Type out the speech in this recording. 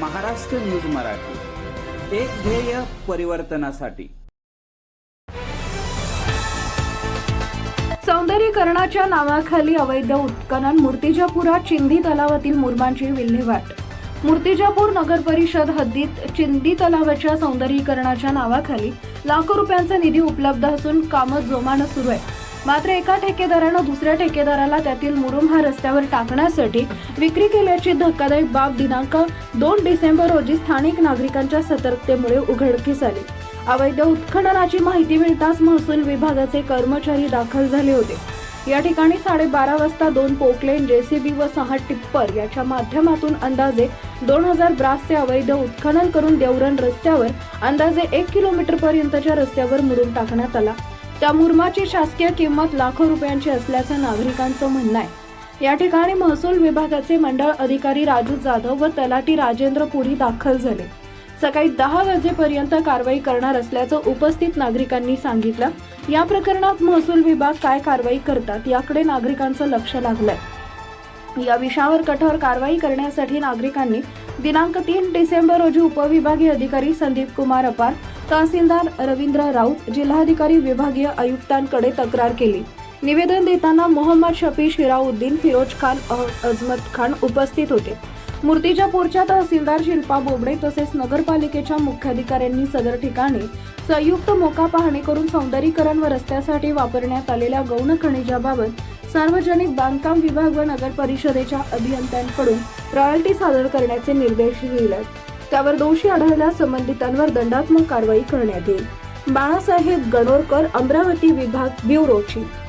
Maharashtra news Marathi, एक ध्येय परिवर्तनासाठी। सौंदर्यीकरणाच्या नावाखाली अवैध उत्खनन, मूर्तिजापुरात चिंदी तलावातील मुरमांची विल्हेवाट। मूर्तिजापूर नगर परिषद हद्दीत चिंदी तलावाच्या सौंदर्यीकरणाच्या नावाखाली लाखो रुपयांचा निधी उपलब्ध असून कामं जोमानं सुरू आहे। मात्र एका ठेकेदारानं दुसऱ्या ठेकेदाराला त्यातील मुरुम हा रस्त्यावर टाकण्यासाठी विक्री केल्याची धक्कादायक बाब दिनांक 2 डिसेंबर रोजी स्थानिक नागरिकांच्या सतर्कतेमुळे उघडकीस आली। अवैध उत्खननाची माहिती मिळताच महसूल विभागाचे कर्मचारी दाखल झाले होते। या ठिकाणी 12:30 वाजता 2 पोकलेन, जेसीबी व 6 टिप्पर याच्या माध्यमातून अंदाजे 2000 ब्रासचे अवैध उत्खनन करून देवरण रस्त्यावर अंदाजे 1 किलोमीटर पर्यंतच्या रस्त्यावर मुरुम टाकण्यात आला। त्या मुरुमाची शासकीय किंमत लाखो रुपयांची असल्याचं नागरिकांचं म्हणणं आहे। या ठिकाणी महसूल विभागाचे मंडळ अधिकारी राजू जाधव व तलाठी राजेंद्र पुरी दाखल झाले। सकाळी 10 वाजेपर्यंत कारवाई करणार असल्याचं उपस्थित नागरिकांनी सांगितलं। या प्रकरणात महसूल विभाग काय कारवाई करतात याकडे नागरिकांचं लक्ष लागलंय। या विषयावर कठोर कारवाई करण्यासाठी नागरिकांनी दिनांक 3 डिसेंबर रोजी उपविभागीय अधिकारी संदीप कुमार अपार, तहसीलदार रवींद्र राऊत, जिल्हाधिकारी विभागीय आयुक्तांकडे तक्रार केली। निवेदन देताना मोहम्मद शफी, शिराउद्दीन, फिरोज खान, अजमत खान उपस्थित होते। मूर्तिजापूरच्या तहसीलदार शिल्पा बोबडे तसेच नगरपालिकेच्या मुख्याधिकाऱ्यांनी सदर ठिकाणी संयुक्त मोका पाहणी करून सौंदर्यीकरण व रस्त्यासाठी वापरण्यात आलेल्या गौण खनिजाबाबत सार्वजनिक बांधकाम विभाग व नगर परिषदेच्या अभियंत्यांकडून रॉयल्टी सादर करण्याचे निर्देश दिले। त्यावर दोषी आढळल्यास संबंधितांवर दंडात्मक कारवाई करण्यात येईल। बाळासाहेब गणोरकर, अमरावती विभाग, ब्युरो चीफ।